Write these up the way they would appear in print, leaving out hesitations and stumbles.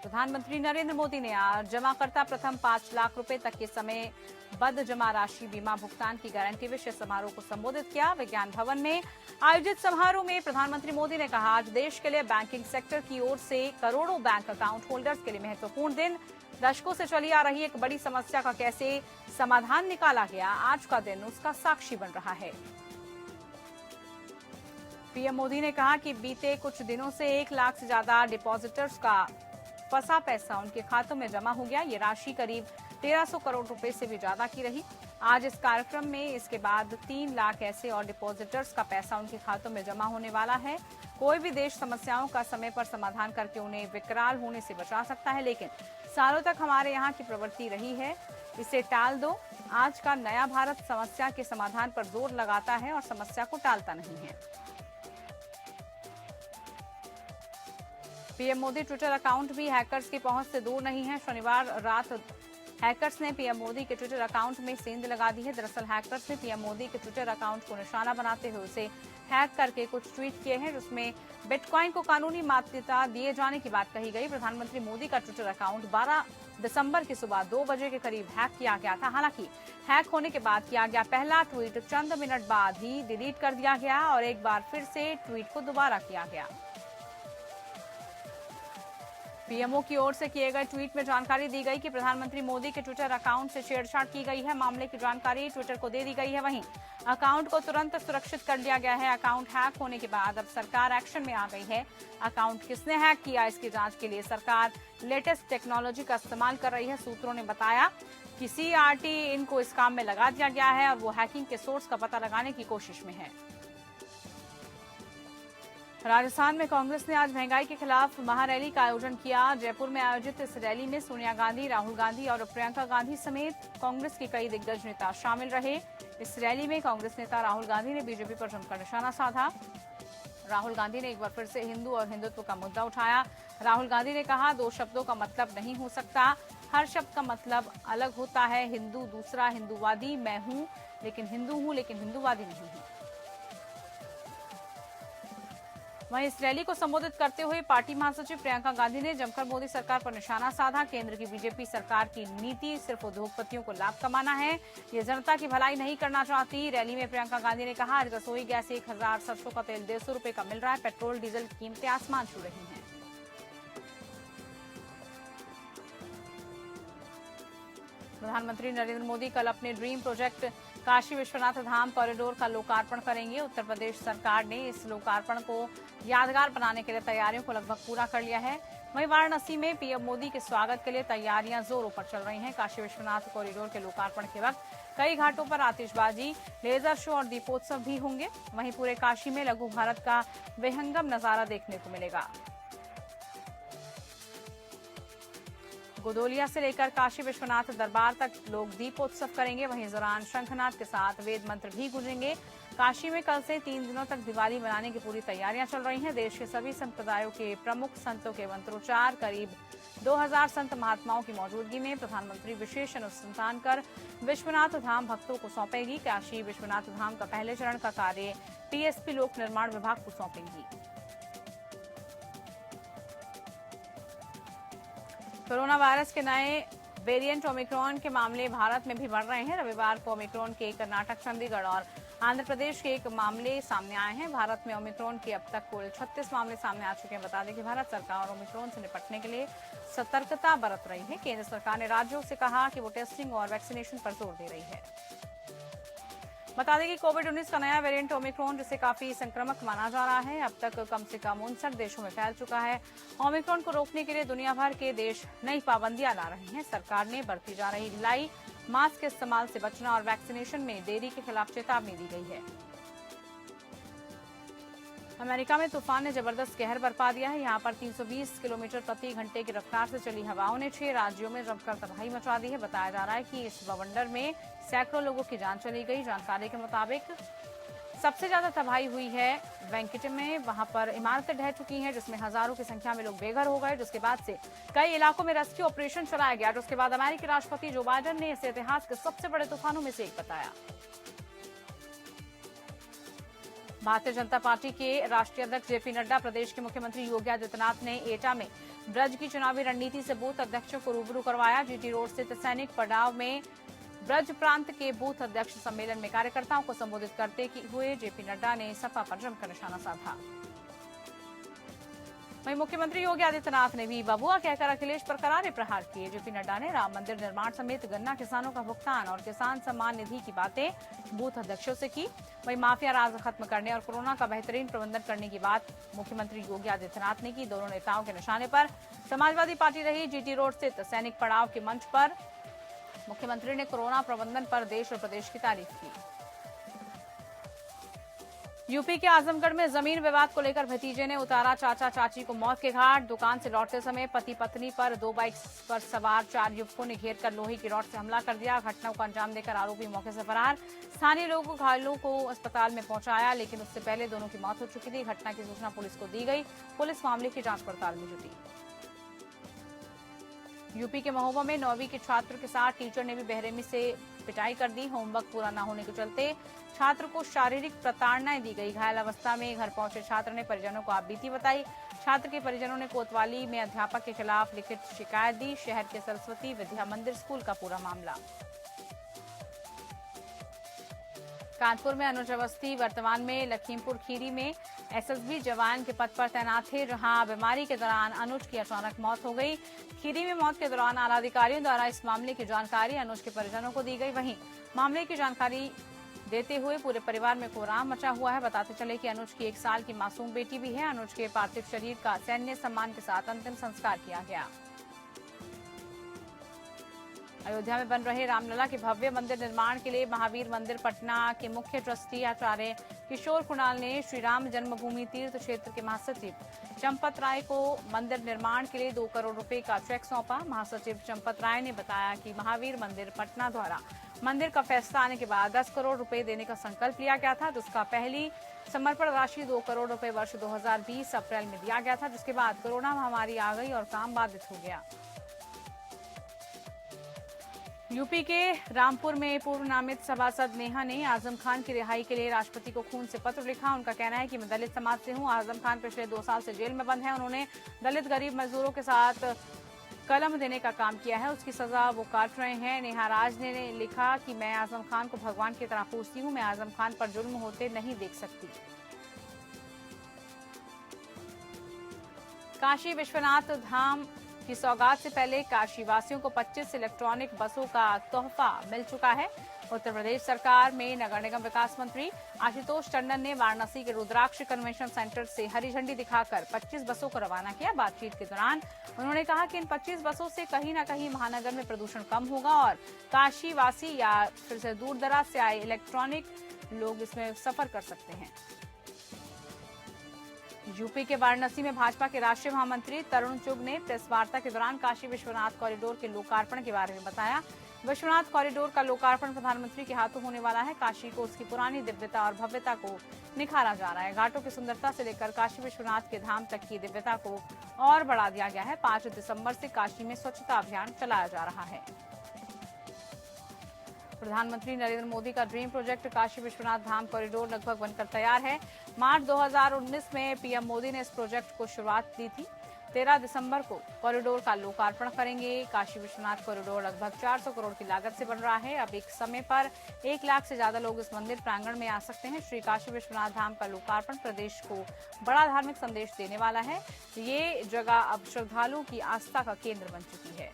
प्रधानमंत्री नरेंद्र मोदी ने आज जमाकर्ता प्रथम 5 लाख रुपए तक के समय बद्ध जमा राशि बीमा भुगतान की गारंटी विषय समारोह को संबोधित किया। विज्ञान भवन में आयोजित समारोह में प्रधानमंत्री मोदी ने कहा, आज देश के लिए बैंकिंग सेक्टर की ओर से करोड़ों बैंक अकाउंट होल्डर्स के लिए महत्वपूर्ण दिन। दशकों से चली आ रही एक बड़ी समस्या का कैसे समाधान निकाला गया, आज का दिन उसका साक्षी बन रहा है। पीएम मोदी ने कहा कि बीते कुछ दिनों से 1 लाख से ज्यादा डिपॉजिटर्स का फंसा पैसा उनके खातों में जमा हो गया। ये राशि करीब 1300 करोड़ रुपए से भी ज्यादा की रही। आज इस कार्यक्रम में इसके बाद 3 लाख ऐसे और डिपॉजिटर्स का पैसा उनके खातों में जमा होने वाला है। कोई भी देश समस्याओं का समय पर समाधान करके उन्हें विकराल होने से बचा सकता है, लेकिन सालों तक हमारे यहाँ की प्रवृत्ति रही है, इसे टाल दो। आज का नया भारत समस्या के समाधान पर जोर लगाता है और समस्या को टालता नहीं है। पीएम मोदी ट्विटर अकाउंट भी हैकर्स की पहुंच से दूर नहीं है। शनिवार रात हैकर्स ने पीएम मोदी के ट्विटर अकाउंट में सेंध लगा दी है। दरअसल हैकर्स ने पीएम मोदी के ट्विटर अकाउंट को निशाना बनाते हुए उसे हैक करके कुछ ट्वीट किए हैं, जिसमें बिटकॉइन को कानूनी मान्यता दिए जाने की बात कही गई। प्रधानमंत्री मोदी का ट्विटर अकाउंट 12 दिसंबर की सुबह 2 बजे के करीब हैक किया गया था। हालांकि हैक होने के बाद किया गया पहला ट्वीट चंद मिनट बाद ही डिलीट कर दिया गया और एक बार फिर से ट्वीट को दोबारा किया गया। पीएमओ की ओर से किए गए ट्वीट में जानकारी दी गई कि प्रधानमंत्री मोदी के ट्विटर अकाउंट से छेड़छाड़ की गई है। मामले की जानकारी ट्विटर को दे दी गई है। वहीं अकाउंट को तुरंत सुरक्षित कर लिया गया है। अकाउंट हैक होने के बाद अब सरकार एक्शन में आ गई है। अकाउंट किसने हैक किया, इसकी जांच के लिए सरकार लेटेस्ट टेक्नोलॉजी का इस्तेमाल कर रही है। सूत्रों ने बताया कि सीआरटी इनको इस काम में लगा दिया गया है और वो हैकिंग के सोर्स का पता लगाने की कोशिश में है। राजस्थान में कांग्रेस ने आज महंगाई के खिलाफ महारैली का आयोजन किया। जयपुर में आयोजित इस रैली में सोनिया गांधी, राहुल गांधी और प्रियंका गांधी समेत कांग्रेस के कई दिग्गज नेता शामिल रहे। इस रैली में कांग्रेस नेता राहुल गांधी ने बीजेपी पर जमकर निशाना साधा। राहुल गांधी ने एक बार फिर से हिंदू और हिंदुत्व का मुद्दा उठाया। राहुल गांधी ने कहा, 2 शब्दों का मतलब नहीं हो सकता, हर शब्द का मतलब अलग होता है। हिंदू दूसरा, हिंदूवादी मैं हूं लेकिन हिंदू हूं लेकिन हिंदूवादी नहीं हूं। वहीं इस रैली को संबोधित करते हुए पार्टी महासचिव प्रियंका गांधी ने जमकर मोदी सरकार पर निशाना साधा। केंद्र की बीजेपी सरकार की नीति सिर्फ उद्योगपतियों को लाभ कमाना है, ये जनता की भलाई नहीं करना चाहती। रैली में प्रियंका गांधी ने कहा, रसोई गैस 1000, सरसों का तेल 150 रुपए का मिल रहा है, पेट्रोल डीजल की कीमतें आसमान छू रही हैं। प्रधानमंत्री नरेंद्र मोदी कल अपने dream project Kashi Vishwanath Dham corridor का लोकार्पण करेंगे। उत्तर प्रदेश सरकार ने इस लोकार्पण को यादगार बनाने के लिए तैयारियों को लगभग पूरा कर लिया है। वहीं वाराणसी में पीएम मोदी के स्वागत के लिए तैयारियां जोरों पर चल रही हैं। काशी विश्वनाथ कॉरिडोर के लोकार्पण के वक्त कई घाटों पर आतिशबाजी, लेजर शो और दीपोत्सव भी होंगे। वहीं पूरे काशी में लघु भारत का विहंगम नजारा देखने को मिलेगा। गोदोलिया से लेकर काशी विश्वनाथ दरबार तक लोग दीपोत्सव करेंगे। वहीं इस दौरान शंखनाद के साथ वेद मंत्र भी गूंजेंगे। काशी में कल से 3 दिनों तक दिवाली मनाने की पूरी तैयारियां चल रही हैं। देश के सभी संप्रदायों के प्रमुख संतों के मंत्रोच्चार, करीब 2000 संत महात्माओं की मौजूदगी में प्रधानमंत्री विशेष अनुसंधान कर विश्वनाथ धाम भक्तों को सौंपेगी। काशी विश्वनाथ धाम का पहले चरण का कार्य टीएसपी लोक निर्माण विभाग को सौंपेंगी। कोरोना वायरस के नए वेरिएंट ओमिक्रॉन के मामले भारत में भी बढ़ रहे हैं। रविवार को ओमिक्रॉन के कर्नाटक, चंडीगढ़ और आंध्र प्रदेश के एक मामले सामने आए हैं। भारत में ओमिक्रॉन के अब तक कुल 36 मामले सामने आ चुके हैं। बता दें कि भारत सरकार ओमिक्रॉन से निपटने के लिए सतर्कता बरत रही है। केंद्र सरकार ने राज्यों से कहा कि वो टेस्टिंग और वैक्सीनेशन पर जोर दे रही है। बता दें कि कोविड-19 का नया वेरिएंट ओमिक्रॉन, जिसे काफी संक्रामक माना जा रहा है, अब तक कम से कम 59 देशों में फैल चुका है। ओमिक्रॉन को रोकने के लिए दुनिया भर के देश नई पाबंदियां ला रहे हैं। सरकार ने बरती जा रही ढिलाई, मास्क के इस्तेमाल से बचना और वैक्सीनेशन में देरी के खिलाफ चेतावनी दी गई है। अमेरिका में तूफान ने जबरदस्त कहर बरपा दिया है। यहाँ पर 320 किलोमीटर प्रति घंटे की रफ्तार से चली हवाओं ने 6 राज्यों में जमकर तबाही मचा दी है। बताया जा रहा है कि इस बवंडर में सैकड़ों लोगों की जान चली गई। जानकारी के मुताबिक सबसे ज्यादा तबाही हुई है वेंकटम में। वहां पर इमारतें ढह चुकी हैं, जिसमें हजारों की संख्या में लोग बेघर हो गए। जिसके बाद से कई इलाकों में रेस्क्यू ऑपरेशन चलाया गया। जिसके बाद अमेरिकी राष्ट्रपति जो बाइडेन ने इसे इतिहास के सबसे बड़े तूफानों में से एक बताया। भारतीय जनता पार्टी के राष्ट्रीय अध्यक्ष जेपी नड्डा, प्रदेश के मुख्यमंत्री योगी आदित्यनाथ ने एटा में ब्रज की चुनावी रणनीति से बूथ अध्यक्षों को रूबरू करवाया। जीटी रोड स्थित सैनिक पड़ाव में ब्रज प्रांत के बूथ अध्यक्ष सम्मेलन में कार्यकर्ताओं को संबोधित करते हुए जेपी नड्डा ने सपा पर जमकर निशाना साधा। वहीं मुख्यमंत्री योगी आदित्यनाथ ने भी बबुआ कहकर अखिलेश पर करारे प्रहार किए। जेपी नड्डा ने राम मंदिर निर्माण समेत गन्ना किसानों का भुगतान और किसान सम्मान निधि की बातें बूथ अध्यक्षों से की। वहीं माफिया राज खत्म करने और कोरोना का बेहतरीन प्रबंधन करने की बात मुख्यमंत्री योगी आदित्यनाथ ने की। दोनों नेताओं के निशाने पर समाजवादी पार्टी रही। जीटी रोड स्थित सैनिक पड़ाव के मंच पर मुख्यमंत्री ने कोरोना प्रबंधन पर देश और प्रदेश की तारीफ की। यूपी के आजमगढ़ में जमीन विवाद को लेकर भतीजे ने उतारा चाचा चाची को मौत के घाट। दुकान से लौटते समय पति पत्नी पर 2 बाइक्स पर सवार 4 युवकों ने घेरकर लोहे की रॉड से हमला कर दिया। घटना को अंजाम देकर आरोपी मौके से फरार। स्थानीय लोगों घायलों को अस्पताल में पहुंचाया, लेकिन उससे पहले दोनों की मौत हो चुकी थी। घटना की सूचना पुलिस को दी गई। पुलिस मामले की जांच पड़ताल में जुटी। यूपी के महोबा में 9वीं के छात्र के साथ टीचर ने भी बेरहमी से पिटाई कर दी। होमवर्क पूरा न होने के चलते छात्र को शारीरिक प्रताड़नाएं दी गई। घायल अवस्था में घर पहुंचे छात्र ने परिजनों को आपबीती बताई। छात्र के परिजनों ने कोतवाली में अध्यापक के खिलाफ लिखित शिकायत दी। शहर के सरस्वती विद्या मंदिर स्कूल का पूरा मामला। कानपुर में अनुज अवस्थी वर्तमान में लखीमपुर खीरी में एसएसबी जवान के पद पर तैनात थे, जहां बीमारी के दौरान अनुज की अचानक मौत हो गई। खीरी में मौत के दौरान आला अधिकारियों द्वारा इस मामले की जानकारी अनुज के परिजनों को दी गई। वहीं मामले की जानकारी देते हुए पूरे परिवार में कोहराम मचा हुआ है। बताते चले कि अनुज की 1 साल की मासूम बेटी भी है। अनुज के पार्थिव शरीर का सैन्य सम्मान के साथ अंतिम संस्कार किया गया। अयोध्या में बन रहे रामलला के भव्य मंदिर निर्माण के लिए महावीर मंदिर पटना के मुख्य ट्रस्टी आचार्य किशोर कुणाल ने श्री राम जन्मभूमि तीर्थ क्षेत्र के महासचिव चंपत राय को मंदिर निर्माण के लिए 2 करोड़ रुपए का चेक सौंपा। महासचिव चंपत राय ने बताया कि महावीर मंदिर पटना द्वारा मंदिर का फैसला आने के बाद 10 करोड़ रुपए देने का संकल्प लिया गया था, जिसका पहली समर्पण राशि 2 करोड़ रुपए वर्ष 2020 अप्रैल में दिया गया था, जिसके बाद कोरोना महामारी आ गई और काम बाधित हो गया। यूपी के रामपुर में पूर्व नामित सभासद नेहा ने आजम खान की रिहाई के लिए राष्ट्रपति को खून से पत्र लिखा। उनका कहना है कि मैं दलित समाज से हूं। आजम खान पिछले 2 साल से जेल में बंद है। उन्होंने दलित गरीब मजदूरों के साथ कलम देने का काम किया है, उसकी सजा वो काट रहे हैं। नेहा राज ने लिखा कि मैं आजम खान को भगवान की तरह पूजती हूं। मैं आजम खान पर जुल्म होते नहीं देख सकती। काशी विश्वनाथ धाम की सौगात से पहले काशी वासियों को 25 इलेक्ट्रॉनिक बसों का तोहफा मिल चुका है। उत्तर प्रदेश सरकार में नगर निगम विकास मंत्री आशुतोष टंडन ने वाराणसी के रुद्राक्ष कन्वेंशन सेंटर से हरी झंडी दिखाकर 25 बसों को रवाना किया। बातचीत के दौरान उन्होंने कहा कि इन 25 बसों से कहीं न कहीं महानगर में प्रदूषण कम होगा और काशी वासी या फिर से दूर दराज से आए इलेक्ट्रॉनिक लोग इसमें सफर कर सकते हैं। यूपी के वाराणसी में भाजपा के राष्ट्रीय महामंत्री तरुण चुग ने प्रेस वार्ता के दौरान काशी विश्वनाथ कॉरिडोर के लोकार्पण के बारे में बताया। विश्वनाथ कॉरिडोर का लोकार्पण प्रधानमंत्री के हाथों होने वाला है। काशी को उसकी पुरानी दिव्यता और भव्यता को निखारा जा रहा है। घाटों की सुंदरता से लेकर काशी विश्वनाथ के धाम तक की दिव्यता को और बढ़ा दिया गया है। 5 दिसंबर से काशी में स्वच्छता अभियान चलाया जा रहा है। प्रधानमंत्री नरेंद्र मोदी का dream project Kashi Vishwanath Dham corridor लगभग बनकर तैयार है। मार्च 2019 में पीएम मोदी ने इस प्रोजेक्ट को शुरुआत दी थी। 13 दिसंबर को कॉरिडोर का लोकार्पण करेंगे। काशी विश्वनाथ कॉरिडोर लगभग 400 करोड़ की लागत से बन रहा है। अब एक समय पर 1 लाख से ज्यादा लोग इस मंदिर प्रांगण में आ सकते हैं। श्री काशी विश्वनाथ धाम का लोकार्पण प्रदेश को बड़ा धार्मिक संदेश देने वाला है। ये जगह अब श्रद्धालुओं की आस्था का केंद्र बन चुकी है।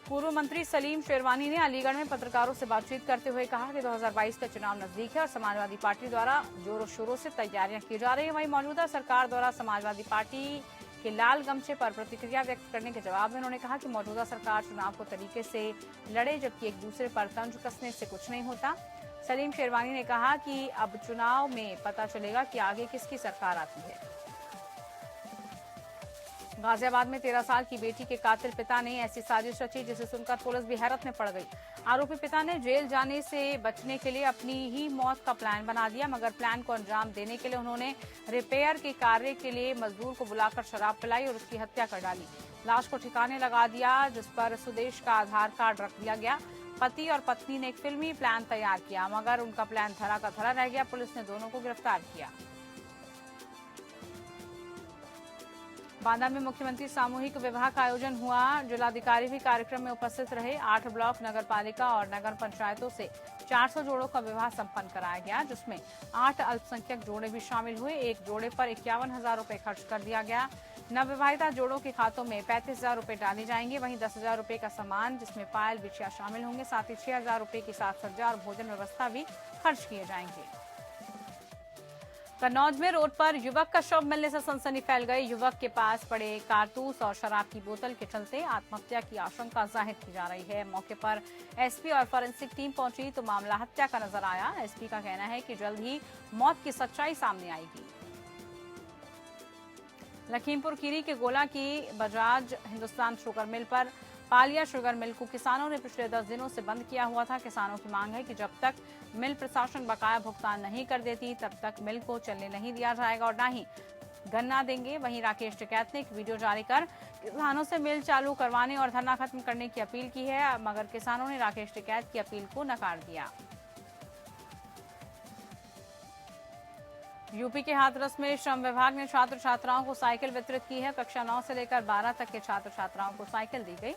पूर्व मंत्री सलीम शेरवानी ने अलीगढ़ में पत्रकारों से बातचीत करते हुए कहा कि 2022 का चुनाव नजदीक है और समाजवादी पार्टी द्वारा जोरों शोरों से तैयारियां की जा रही है। वहीं मौजूदा सरकार द्वारा समाजवादी पार्टी के लाल गमछे पर प्रतिक्रिया व्यक्त करने के जवाब में उन्होंने कहा कि मौजूदा सरकार चुनाव को तरीके से लड़े, जबकि एक दूसरे पर तंज कसने से कुछ नहीं होता। सलीम शेरवानी ने कहा कि अब चुनाव में पता चलेगा कि आगे किसकी सरकार आती है। गाजियाबाद में 13 साल की बेटी के कातिल पिता ने ऐसी साजिश रची जिसे सुनकर पुलिस भी हैरत में पड़ गई। आरोपी पिता ने जेल जाने से बचने के लिए अपनी ही मौत का प्लान बना दिया, मगर प्लान को अंजाम देने के लिए उन्होंने रिपेयर के कार्य के लिए मजदूर को बुलाकर शराब पिलाई और उसकी हत्या कर डाली। लाश को ठिकाने लगा दिया, जिस पर सुदेश का आधार कार्ड रख दिया गया। पति और पत्नी ने एक फिल्मी प्लान तैयार किया, मगर उनका प्लान धरा का धरा रह गया। पुलिस ने दोनों को गिरफ्तार किया। बांदा में मुख्यमंत्री सामूहिक विवाह का आयोजन हुआ। जिलाधिकारी भी कार्यक्रम में उपस्थित रहे। 8 ब्लॉक नगर पालिका और नगर पंचायतों से 400 जोड़ों का विवाह संपन्न कराया गया, जिसमें 8 अल्पसंख्यक जोड़े भी शामिल हुए। एक जोड़े पर 51,000 रुपए खर्च कर दिया गया। नवविवाहिता जोड़ों के खातों में 35,000 रुपए डाले जाएंगे। वहीं 10,000 रुपए का सामान, जिसमें पायल बिछिया शामिल होंगे। साथ ही 6,000 रुपए की साज सज्जा और भोजन व्यवस्था भी खर्च किए जाएंगे। कन्नौज में रोड पर युवक का शव मिलने से सनसनी फैल गई। युवक के पास पड़े कारतूस और शराब की बोतल के चलते आत्महत्या की आशंका जाहिर की जा रही है। मौके पर एसपी और फॉरेंसिक टीम पहुंची तो मामला हत्या का नजर आया। एसपी का कहना है कि जल्द ही मौत की सच्चाई सामने आएगी। लखीमपुर खीरी के गोला की बजाज हिंदुस्तान शुगर मिल पर पालिया शुगर मिल को किसानों ने पिछले 10 दिनों से बंद किया हुआ था। किसानों की मांग है कि जब तक मिल प्रशासन बकाया भुगतान नहीं कर देती, तब तक मिल को चलने नहीं दिया जाएगा और न ही गन्ना देंगे। वहीं राकेश टिकैत ने एक वीडियो जारी कर किसानों से मिल चालू करवाने और धरना खत्म करने की अपील की है, मगर किसानों ने राकेश टिकैत की अपील को नकार दिया। यूपी के हाथरस में श्रम विभाग ने छात्र छात्राओं को साइकिल वितरित की है। कक्षा 9 से लेकर 12 तक के छात्र छात्राओं को साइकिल दी गई।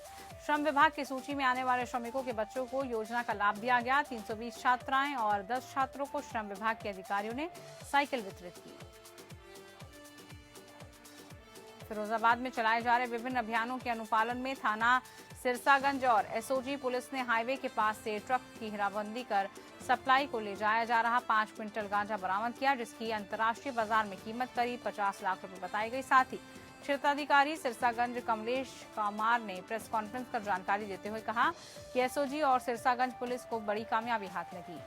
श्रम विभाग की सूची में आने वाले श्रमिकों के बच्चों को योजना का लाभ दिया गया। 320 छात्राएं और 10 छात्रों को श्रम विभाग के अधिकारियों ने साइकिल वितरित की। फिरोजाबाद में चलाए जा रहे विभिन्न अभियानों के अनुपालन में थाना सिरसागंज और एसओजी पुलिस ने हाईवे के पास से ट्रक की घेराबंदी कर सप्लाई को ले जाया जा रहा 5 क्विंटल गांजा बरामद किया, जिसकी अंतर्राष्ट्रीय बाजार में कीमत करीब 50 लाख रुपए बताई गई। साथ ही क्षेत्राधिकारी सिरसागंज कमलेश कुमार ने प्रेस कॉन्फ्रेंस कर जानकारी देते हुए कहा कि एसओजी और सिरसागंज पुलिस को बड़ी कामयाबी हाथ लगी।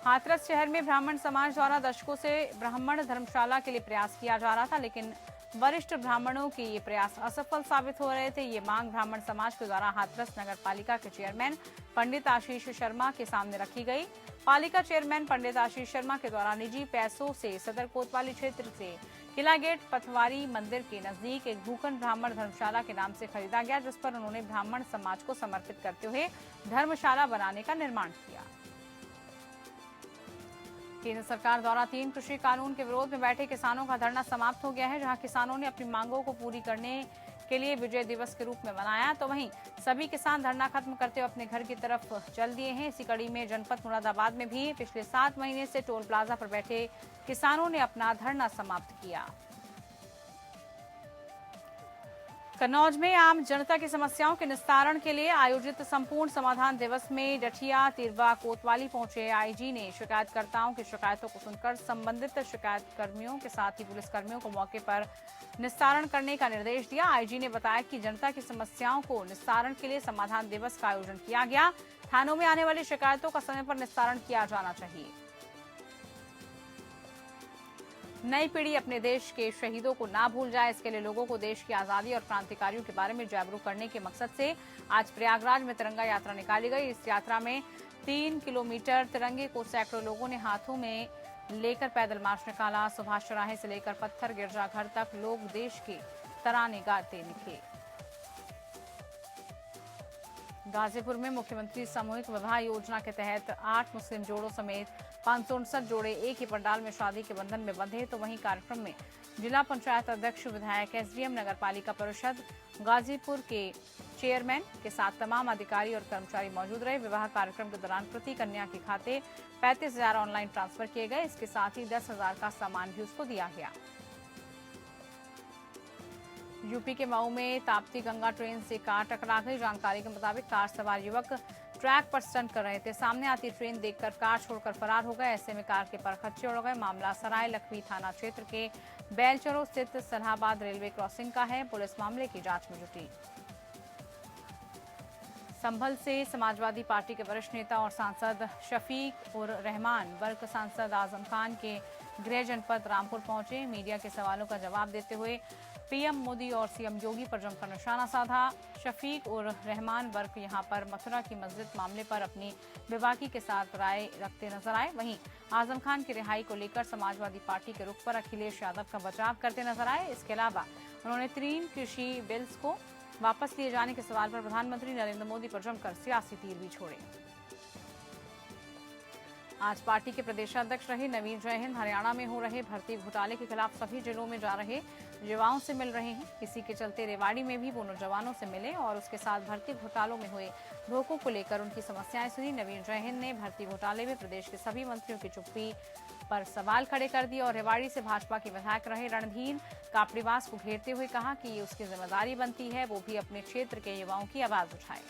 हाथरस शहर में ब्राह्मण समाज द्वारा दशकों से ब्राह्मण धर्मशाला के लिए प्रयास किया जा रहा था, लेकिन वरिष्ठ ब्राह्मणों के ये प्रयास असफल साबित हो रहे थे। ये मांग ब्राह्मण समाज के द्वारा हाथरस नगर पालिका के चेयरमैन पंडित आशीष शर्मा के सामने रखी गई। पालिका चेयरमैन पंडित आशीष शर्मा के द्वारा निजी पैसों से सदर कोतवाली क्षेत्र से किला गेट पथवारी मंदिर के नजदीक एक भूखंड ब्राह्मण धर्मशाला के नाम से खरीदा गया, जिस पर उन्होंने ब्राह्मण समाज को समर्पित करते हुए धर्मशाला बनाने का निर्माण किया। केंद्र सरकार द्वारा 3 कृषि कानून के विरोध में बैठे किसानों का धरना समाप्त हो गया है। जहां किसानों ने अपनी मांगों को पूरी करने के लिए विजय दिवस के रूप में मनाया, तो वहीं सभी किसान धरना खत्म करते हुए अपने घर की तरफ चल दिए हैं। इसी कड़ी में जनपद मुरादाबाद में भी पिछले 7 महीने से टोल प्लाजा पर बैठे किसानों ने अपना धरना समाप्त किया। कन्नौज में आम जनता की समस्याओं के निस्तारण के लिए आयोजित संपूर्ण समाधान दिवस में डठिया, तिरवा, कोतवाली पहुंचे आईजी ने शिकायतकर्ताओं की शिकायतों को सुनकर संबंधित शिकायत कर्मियों के साथ ही पुलिस कर्मियों को मौके पर निस्तारण करने का निर्देश दिया। आईजी ने बताया कि जनता की समस्याओं को निस्तारण के लिए समाधान दिवस का आयोजन किया गया। थानों में आने वाली शिकायतों का समय पर निस्तारण किया जाना चाहिए। नई पीढ़ी अपने देश के शहीदों को ना भूल जाए, इसके लिए लोगों को देश की आजादी और क्रांतिकारियों के बारे में जागरूक करने के मकसद से आज प्रयागराज में तिरंगा यात्रा निकाली गई। इस यात्रा में 3 किलोमीटर तिरंगे को सैकड़ों लोगों ने हाथों में लेकर पैदल मार्च निकाला। सुभाष चौराहे से लेकर पत्थर गिरजाघर तक लोग देश के तराने गाते निकले। गाजीपुर में मुख्यमंत्री सामूहिक विवाह योजना के तहत 8 मुस्लिम जोड़ों समेत 559 जोड़े एक ही पंडाल में शादी के बंधन में बंधे। तो वहीं कार्यक्रम में जिला पंचायत अध्यक्ष, विधायक, एसडीएम, नगर पालिका परिषद गाजीपुर के चेयरमैन के साथ तमाम अधिकारी और कर्मचारी मौजूद रहे। विवाह कार्यक्रम के दौरान प्रति कन्या के खाते 35,000 ऑनलाइन ट्रांसफर किए गए। इसके साथ ही 10,000 का सामान भी उसको दिया गया। यूपी के मऊ में ताप्ती गंगा ट्रेन से कार टकरा गई। जानकारी के मुताबिक कार सवार युवक ट्रैक पर स्टंट कर रहे थे। सामने आती ट्रेन देखकर कार छोड़कर फरार हो गए। ऐसे में कार के परखच्चे उड़ गए। मामला सराय लखवी थाना क्षेत्र के बैलचरो स्थित सलाहाबाद रेलवे क्रॉसिंग का है। पुलिस मामले की जांच में जुटी। संभल से समाजवादी पार्टी के वरिष्ठ नेता और सांसद शफीक उर रहमान वर्ग सांसद आजम खान के गृह जनपद रामपुर पहुंचे। मीडिया के सवालों का जवाब देते हुए पीएम मोदी और सीएम योगी पर जमकर निशाना साधा। शफीक उर रहमान वर्ग यहां पर मथुरा की मस्जिद मामले पर अपनी बेबाकी के साथ राय रखते नजर आए। वहीं आजम खान की रिहाई को लेकर समाजवादी पार्टी के रुख पर अखिलेश यादव का बचाव करते नजर आए। इसके अलावा उन्होंने 3 कृषि बिल्स को वापस लिए जाने के सवाल पर प्रधानमंत्री नरेंद्र मोदी पर जमकर सियासी तीर भी छोड़े। आज पार्टी के प्रदेशाध्यक्ष रहे नवीन जयहिंद हरियाणा में हो रहे भर्ती घोटाले के खिलाफ सभी जिलों में जा रहे युवाओं से मिल रहे हैं। इसी के चलते रेवाड़ी में भी वो नौजवानों से मिले और उसके साथ भर्ती घोटालों में हुए धोखों को लेकर उनकी समस्याएं सुनी। नवीन जयहिंद ने भर्ती घोटाले में प्रदेश के सभी मंत्रियों की चुप्पी पर सवाल खड़े कर दिए और रेवाड़ी से भाजपा के विधायक रहे रणधीर कापड़ीवास को घेरते हुए कहा कि ये उसकी जिम्मेदारी बनती है वो भी अपने क्षेत्र के युवाओं की आवाज उठाए।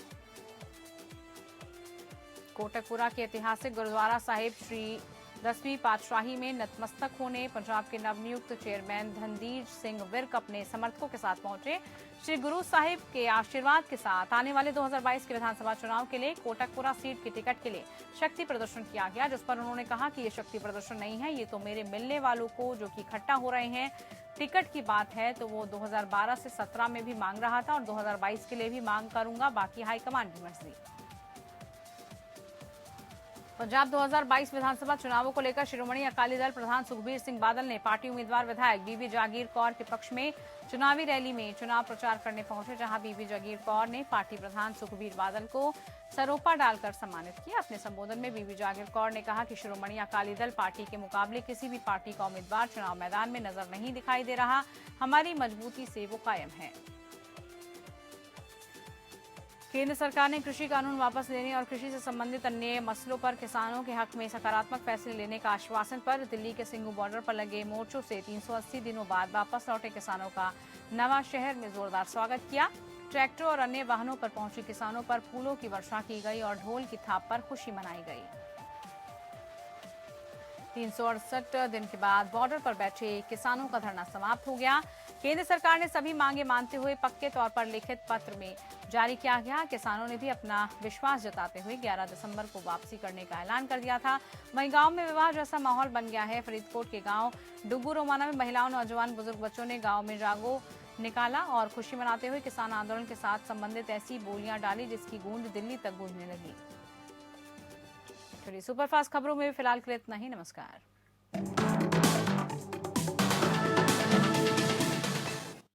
कोटकपुरा के ऐतिहासिक गुरुद्वारा साहिब श्री 10वीं पातशाही में नतमस्तक होने पंजाब के नवनियुक्त चेयरमैन धनदीर सिंह विर्क अपने समर्थकों के साथ पहुंचे। श्री गुरु साहिब के आशीर्वाद के साथ आने वाले 2022 के विधानसभा चुनाव के लिए कोटकपुरा सीट के टिकट के लिए शक्ति प्रदर्शन किया गया, जिस पर उन्होंने कहा कि ये शक्ति प्रदर्शन नहीं है, ये तो मेरे मिलने वालों को जो कि इकट्ठा हो रहे हैं टिकट की बात है। तो वो 2012 से 17 में भी मांग रहा था और 2022 के लिए भी मांग करूंगा, बाकी हाईकमान की मर्जी। पंजाब 2022 विधानसभा चुनावों को लेकर शिरोमणि अकाली दल प्रधान सुखबीर सिंह बादल ने पार्टी उम्मीदवार विधायक बीबी जागीर कौर के पक्ष में चुनावी रैली में चुनाव प्रचार करने पहुंचे, जहां बीबी जागीर कौर ने पार्टी प्रधान सुखबीर बादल को सरोपा डालकर सम्मानित किया। अपने संबोधन में बीबी जागीर कौर ने कहा कि शिरोमणि अकाली दल पार्टी के मुकाबले किसी भी पार्टी का उम्मीदवार चुनाव मैदान में नजर नहीं दिखाई दे रहा, हमारी मजबूती से वो कायम है। केंद्र सरकार ने कृषि कानून वापस लेने और कृषि से संबंधित अन्य मसलों पर किसानों के हक में सकारात्मक फैसले लेने का आश्वासन पर दिल्ली के सिंघू बॉर्डर पर लगे मोर्चों से 380 दिनों बाद वापस लौटे किसानों का नवा शहर में जोरदार स्वागत किया। ट्रैक्टर और अन्य वाहनों पर पहुंचे किसानों पर फूलों की वर्षा की गई और ढोल की थाप पर खुशी मनाई गई। 368 दिन के बाद बॉर्डर पर बैठे किसानों का धरना समाप्त हो गया। केंद्र सरकार ने सभी मांगे मानते हुए पक्के तौर पर लिखित पत्र में जारी किया गया। किसानों ने भी अपना विश्वास जताते हुए 11 दिसंबर को वापसी करने का ऐलान कर दिया था। वहीं गांव में विवाह जैसा माहौल बन गया है। फरीदकोट के गांव डुग्गू रोमाना में महिलाओं, नौजवान, बुजुर्ग बच्चों ने गांव में जागो निकाला और खुशी मनाते हुए किसान आंदोलन के साथ संबंधित ऐसी बोलियां डाली जिसकी गूंज दिल्ली तक गूंजने लगी। चलिए सुपरफास्ट खबरों में फिलहाल के लिए इतना ही। नमस्कार।